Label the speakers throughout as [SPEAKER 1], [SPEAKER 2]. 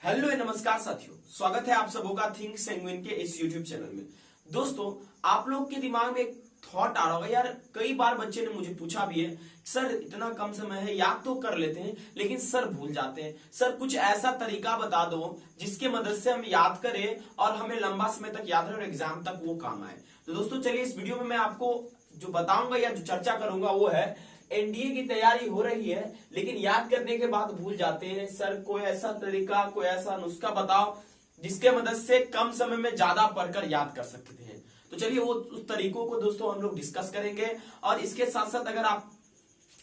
[SPEAKER 1] Hello नमस्कार साथियों, स्वागत है आप सबों का थिंक सेंगुइन के इस यूट्यूब चैनल में। दोस्तों, आप लोग के दिमाग में एक थॉट आ रहा होगा, यार कई बार बच्चे ने मुझे पूछा भी है, सर इतना कम समय है, याद तो कर लेते हैं लेकिन सर भूल जाते हैं। सर कुछ ऐसा तरीका बता दो जिसके मदद से हम याद करें और हमें लंबा समय तक याद रहे और एग्जाम तक वो काम आए। तो दोस्तों चलिए, इस वीडियो में मैं आपको जो बताऊंगा या जो चर्चा करूंगा वो है एनडीए की तैयारी हो रही है लेकिन याद करने के बाद भूल जाते हैं। सर कोई ऐसा तरीका, कोई ऐसा नुस्खा बताओ जिसके मदद से कम समय में ज्यादा पढ़कर याद कर सकते हैं। तो चलिए वो उस तरीकों को दोस्तों हम लोग डिस्कस करेंगे। और इसके साथ साथ अगर आप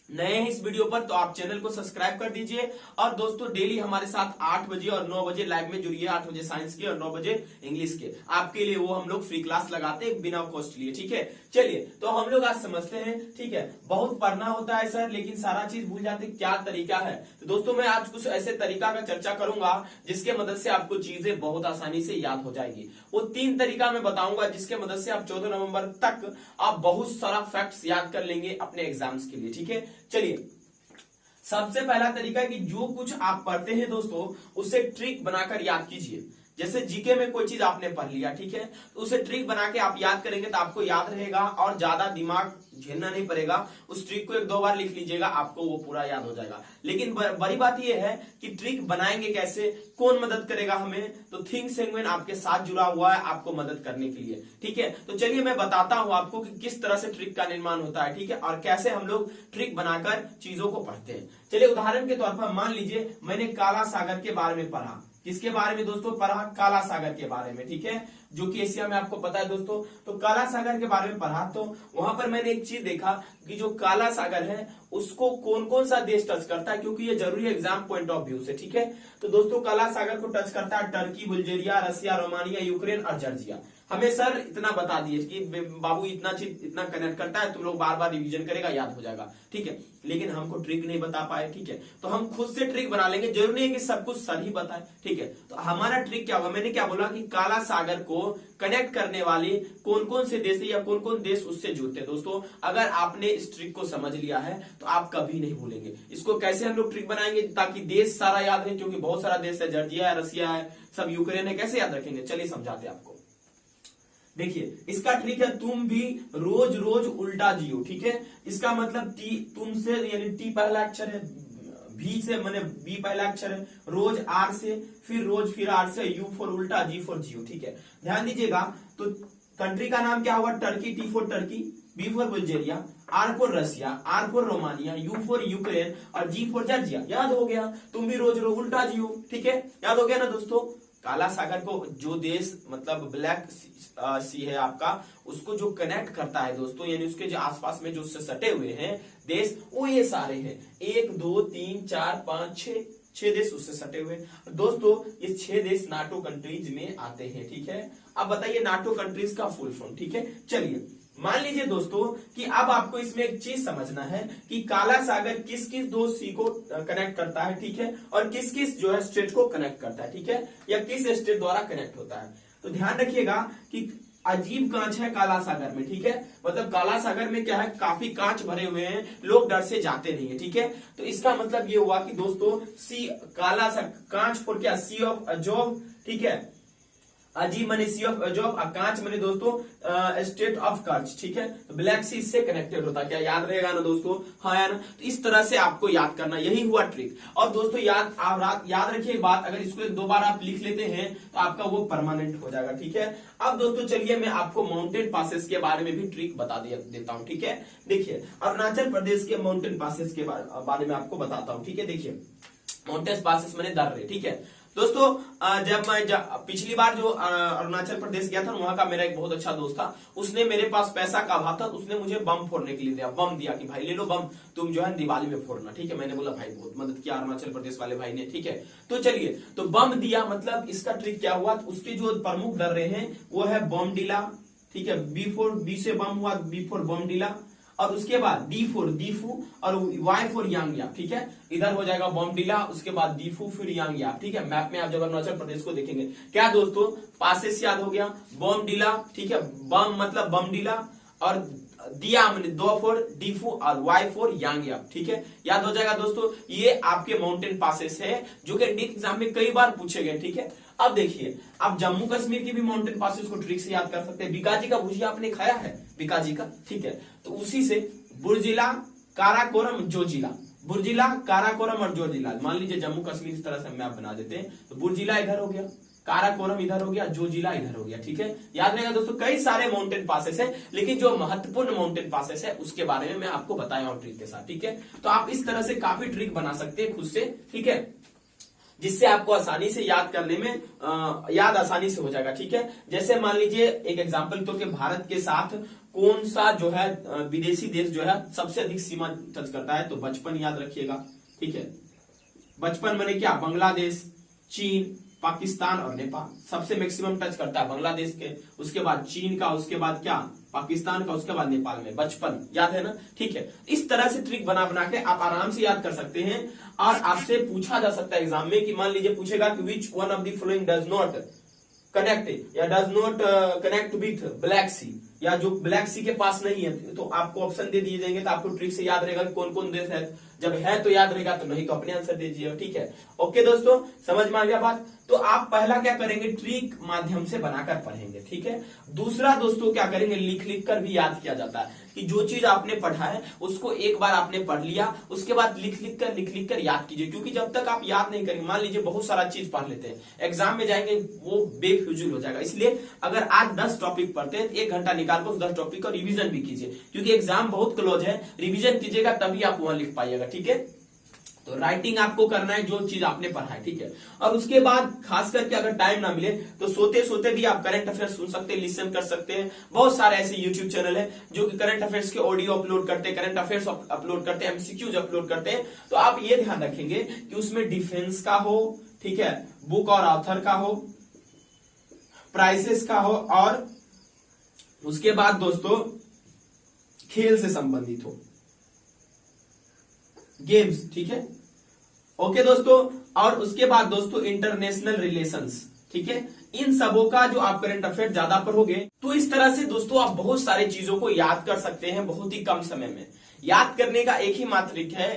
[SPEAKER 1] नए हैं इस वीडियो पर तो आप चैनल को सब्सक्राइब कर दीजिए। और दोस्तों डेली हमारे साथ 8 बजे और 9 बजे लाइव में जुड़िए। 8 बजे साइंस के और 9 बजे इंग्लिश के, आपके लिए वो हम लोग फ्री क्लास लगाते हैं बिना कॉस्ट लिए। ठीक है, चलिए तो हम लोग आज समझते हैं। ठीक है, बहुत पढ़ना होता है सर लेकिन सारा चीज भूल जाते, क्या तरीका है। तो दोस्तों मैं आज कुछ ऐसे तरीका का चर्चा करूंगा जिसके मदद से आपको चीजें बहुत आसानी से याद हो जाएगी। वो 3 तरीका मैं बताऊंगा जिसके मदद से आप 14 नवंबर तक आप बहुत सारा फैक्ट्स याद कर लेंगे अपने एग्जाम्स के लिए। ठीक है, चलिए सबसे पहला तरीका है कि जो कुछ आप पढ़ते हैं दोस्तों उसे ट्रिक बनाकर याद कीजिए। जैसे जीके में कोई चीज आपने पढ़ लिया, ठीक है, तो उसे ट्रिक बना के आप याद करेंगे तो आपको याद रहेगा और ज्यादा दिमाग झेलना नहीं पड़ेगा। उस ट्रिक को 1-2 बार लिख लीजिएगा, आपको वो पूरा याद हो जाएगा। लेकिन बड़ी बात यह है कि ट्रिक बनाएंगे कैसे, कौन मदद करेगा हमें, तो थिंक सेंगुइन आपके साथ जुड़ा हुआ है आपको मदद करने के लिए। ठीक है, तो चलिए मैं बताता हूं आपको कि किस तरह से ट्रिक का निर्माण होता है। ठीक है, और कैसे हम लोग ट्रिक बनाकर चीजों को पढ़ते हैं। चलिए उदाहरण के तौर पर मान लीजिए मैंने काला सागर के बारे में पढ़ा। किसके बारे में दोस्तों पढ़ा? काला सागर के बारे में। ठीक है, जो कि एशिया में आपको पता है दोस्तों। तो काला सागर के बारे में पढ़ा तो वहां पर मैंने एक चीज देखा कि जो काला सागर है उसको कौन कौन सा देश टच करता है, क्योंकि ये जरूरी है एग्जाम पॉइंट ऑफ व्यू से। ठीक है, तो दोस्तों काला सागर को टच करता है टर्की, बुल्गारिया, रसिया, रोमानिया, यूक्रेन और जॉर्जिया। हमें सर इतना बता दिए कि बाबू इतना चीज इतना कनेक्ट करता है, तुम लोग बार बार रिवीजन करेगा, याद हो जाएगा। ठीक है, लेकिन हमको ट्रिक नहीं बता पाए। ठीक है, तो हम खुद से ट्रिक बना लेंगे, जरूरी नहीं है कि सब कुछ सर ही बताए। ठीक है, तो हमारा ट्रिक क्या होगा, मैंने क्या बोला कि काला सागर को कनेक्ट करने वाले कौन कौन से देश या कौन कौन देश उससे जुड़ते हैं। दोस्तों अगर आपने इस ट्रिक को समझ लिया है तो आप कभी नहीं भूलेंगे। इसको कैसे हम लोग ट्रिक बनाएंगे ताकि देश सारा याद रहे, क्योंकि बहुत सारा देश है, जॉर्जिया है, रसिया है, सब यूक्रेन है, कैसे याद रखेंगे। चलिए समझाते हैं आपको। देखिए इसका ट्रिक है, तुम भी रोज रोज उल्टा जियो। ठीक है, इसका मतलब टी तुमसे यानी टी पहला अक्षर है, भी से मैंने बी पहला अक्षर है, रोज आर से, फिर रोज फिर आर से, यू फॉर उल्टा, जी फॉर जियो। ठीक है, ध्यान दीजिएगा। तो कंट्री का नाम क्या हुआ? Turkey, T for Turkey, B for Bulgaria, R for Russia, R for Romania, U for Ukraine और जी फॉर जॉर्जिया। याद हो गया, तुम भी रोज रोज उल्टा जियो। ठीक है, याद हो गया ना दोस्तों। काला सागर को जो देश मतलब ब्लैक सी है आपका, उसको जो कनेक्ट करता है दोस्तों, यानी उसके जो आसपास में जो उससे सटे हुए हैं देश, वो ये सारे हैं। 1 2 3 4 5 6 देश उससे सटे हुए। दोस्तों ये 6 देश नाटो कंट्रीज में आते हैं। ठीक है, अब बताइए नाटो कंट्रीज का फुल फॉर्म। ठीक है, चलिए मान लीजिए दोस्तों कि अब आपको इसमें एक चीज समझना है कि काला सागर किस किस दो सी को कनेक्ट करता है। ठीक है, और किस किस जो है स्टेट को कनेक्ट करता है। ठीक है, या किस स्टेट द्वारा कनेक्ट होता है। तो ध्यान रखिएगा कि अजीब कांच है काला सागर में। ठीक है, मतलब काला सागर में क्या है, काफी कांच भरे हुए हैं, लोग डर से जाते नहीं है। ठीक है, तो इसका मतलब ये हुआ कि दोस्तों सी काला कांच फॉर क्या, सी ऑफ अजोब। ठीक है, अजीब मनी सी ऑफ अजोब, कांच मनी दोस्तों स्टेट ऑफ कर्च। ठीक है, ब्लैक सी इससे कनेक्टेड होता है। क्या याद रहेगा ना दोस्तों? हाँ यार, तो इस तरह से आपको याद करना, यही हुआ ट्रिक। और दोस्तों याद रखिए बात, अगर इसको 1-2 बार आप लिख लेते हैं तो आपका वो परमानेंट हो जाएगा। ठीक है, अब दोस्तों चलिए मैं आपको माउंटेन पासेस के बारे में भी ट्रिक बता देता हूँ। ठीक है, देखिए अरुणाचल प्रदेश के माउंटेन पासेस के बारे में आपको बताता हूँ। ठीक है, देखिए माउंटेन पासेस मैंने दर्रे। ठीक है दोस्तों, जब मैं पिछली बार जो अरुणाचल प्रदेश गया था, वहां का मेरा एक बहुत अच्छा दोस्त था, उसने मेरे पास पैसा का अभाव था तो उसने मुझे बम फोड़ने के लिए दिया, बम दिया कि भाई ले लो बम, तुम जो है दिवाली में फोड़ना। ठीक है, मैंने बोला भाई बहुत मदद किया अरुणाचल प्रदेश वाले भाई ने। ठीक है, तो चलिए तो बम दिया, मतलब इसका ट्रिक क्या हुआ, उसके जो प्रमुख दर्रे हैं वो है बॉम्डिला। ठीक है, बी से बम हुआ, बी फॉर बॉम्डिला, और उसके बाद डी फॉर दीफू और वाई फॉर यांगयाप। ठीक है, इधर हो जाएगा बॉम्डिला, उसके बाद दीफू फिर यांगयाप। ठीक है, मैप में आप जब अरुणाचल प्रदेश को देखेंगे, क्या दोस्तों पासेस याद हो गया, बॉम्डिला। ठीक है, बम मतलब बमडिला, और दिया हमने, दो फॉर डीफू और वाई फॉर यांग, ठीक है, याद हो जाएगा दोस्तों। ये आपके माउंटेन पासेस है जो कि नीट एग्जाम में कई बार पूछे गए, ठीक है। अब देखिए, आप जम्मू कश्मीर के भी माउंटेन पासेस को ट्रिक से याद कर सकते हैं। बीकाजी का भुजिया आपने खाया है, बीकाजी का, ठीक है, तो उसी से बुर्जिला, काराकोरम, जोजिला, बुर्जिला, काराकोरम और जोजिला। मान लीजिए जम्मू कश्मीर इस तरह से मैप बना देते हैं, तो बुर्जिला इधर हो गया, काराकोरम इधर हो गया, जोजिला इधर हो गया, ठीक है। याद रहेगा दोस्तों, कई सारे माउंटेन पासेस है, लेकिन जो महत्वपूर्ण माउंटेन पासेस है उसके बारे में मैं आपको बताया हूं ट्रिक के साथ, ठीक है। तो आप इस तरह से काफी ट्रिक बना सकते हैं खुद से, ठीक है, जिससे आपको आसानी से याद करने में याद आसानी से हो जाएगा, ठीक है। जैसे मान लीजिए एक एग्जांपल तो कि भारत के साथ कौन सा जो है विदेशी देश जो है सबसे अधिक सीमा टच करता है, तो बचपन याद रखिएगा, ठीक है। बचपन माने क्या, बांग्लादेश, चीन, पाकिस्तान और नेपाल सबसे मैक्सिमम टच करता है बांग्लादेश के, उसके बाद चीन का, उसके बाद क्या पाकिस्तान का, उसके बाद नेपाल में। बचपन याद है ना, ठीक है। इस तरह से ट्रिक बना बना के आप आराम से याद कर सकते हैं। और आपसे पूछा जा सकता है एग्जाम में कि मान लीजिए पूछेगा कि which one of the following does not connect या does not connect with Black Sea, या जो ब्लैक सी के पास नहीं है, तो आपको ऑप्शन दे दिए जाएंगे, तो आपको ट्रिक से याद रहेगा कि कौन कौन देश है। जब है तो याद रहेगा, तो नहीं तो अपने आंसर दीजिएगा, ठीक है। ओके दोस्तों, समझ में आ गया बात। तो आप पहला क्या करेंगे, ट्रिक माध्यम से बनाकर पढ़ेंगे, ठीक है। दूसरा दोस्तों क्या करेंगे, लिख लिख कर भी याद किया जाता है कि जो चीज आपने पढ़ा है उसको एक बार आपने पढ़ लिया, उसके बाद लिख लिख कर याद कीजिए। क्योंकि जब तक आप याद नहीं करेंगे, मान लीजिए बहुत सारा चीज पढ़ लेते हैं, एग्जाम में जाएंगे वो बेफिजूल हो जाएगा। इसलिए अगर आज 10 टॉपिक पढ़ते हैं, 1 घंटा निकाल कर उस 10 टॉपिक का रिवीजन भी कीजिए, क्योंकि एग्जाम बहुत क्लोज है, रिवीजन कीजिएगा तभी आप वहां लिख पाइएगा, ठीक है। तो राइटिंग आपको करना है जो चीज आपने पढ़ा है, ठीक है। और उसके बाद खास करके अगर टाइम ना मिले तो सोते सोते भी आप करंट अफेयर्स सुन सकते हैं, लिसन कर सकते हैं। बहुत सारे ऐसे यूट्यूब चैनल है जो कि करंट अफेयर्स के ऑडियो अपलोड करते हैं, करंट अफेयर्स अपलोड करते हैं, एमसीक्यूज अपलोड करते हैं। तो आप ये ध्यान रखेंगे कि उसमें डिफेंस का हो, ठीक है, बुक और ऑथर का हो, प्राइसेस का हो, और उसके बाद दोस्तों खेल से संबंधित हो, गेम्स, ठीक है। ओके दोस्तों, और उसके बाद दोस्तों इंटरनेशनल रिलेशंस, ठीक है। इन सबों का जो आप करंट अफेयर ज्यादा पढ़ोगे तो इस तरह से दोस्तों आप बहुत सारी चीजों को याद कर सकते हैं बहुत ही कम समय में। याद करने का एक ही मात्र ट्रिक है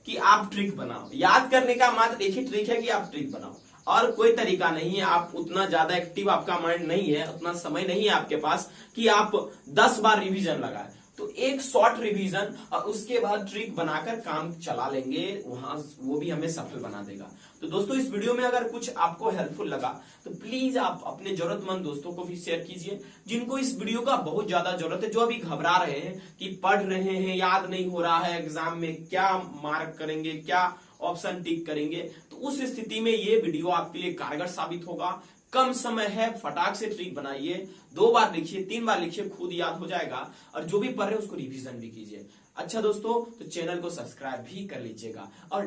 [SPEAKER 1] कि आप ट्रिक बनाओ। याद करने का मात्र एक ही ट्रिक है कि आप ट्रिक बनाओ, और कोई तरीका नहीं है। आप उतना ज्यादा एक्टिव आपका माइंड नहीं है, उतना समय नहीं है आपके पास कि आप 10 बार रिवीजन लगाए। तो एक शॉर्ट रिवीजन और उसके बाद ट्रिक बनाकर काम चला लेंगे, वहां वो भी हमें सफल बना देगा। तो दोस्तों इस वीडियो में अगर कुछ आपको हेल्पफुल लगा तो प्लीज आप अपने जरूरतमंद दोस्तों को भी शेयर कीजिए, जिनको इस वीडियो का बहुत ज्यादा जरूरत है, जो अभी घबरा रहे हैं कि पढ़ रहे हैं, याद नहीं हो रहा है, एग्जाम में क्या मार्क करेंगे, क्या ऑप्शन टिक करेंगे। तो उस स्थिति में ये वीडियो आपके लिए कारगर साबित होगा। कम समय है, फटाक से ट्रिक बनाइए, 2 बार लिखिए, 3 बार लिखिए, खुद याद हो जाएगा। और जो भी पढ़ रहे हैं उसको रिवीजन भी कीजिए। अच्छा दोस्तों, तो चैनल को सब्सक्राइब भी कर लीजिएगा और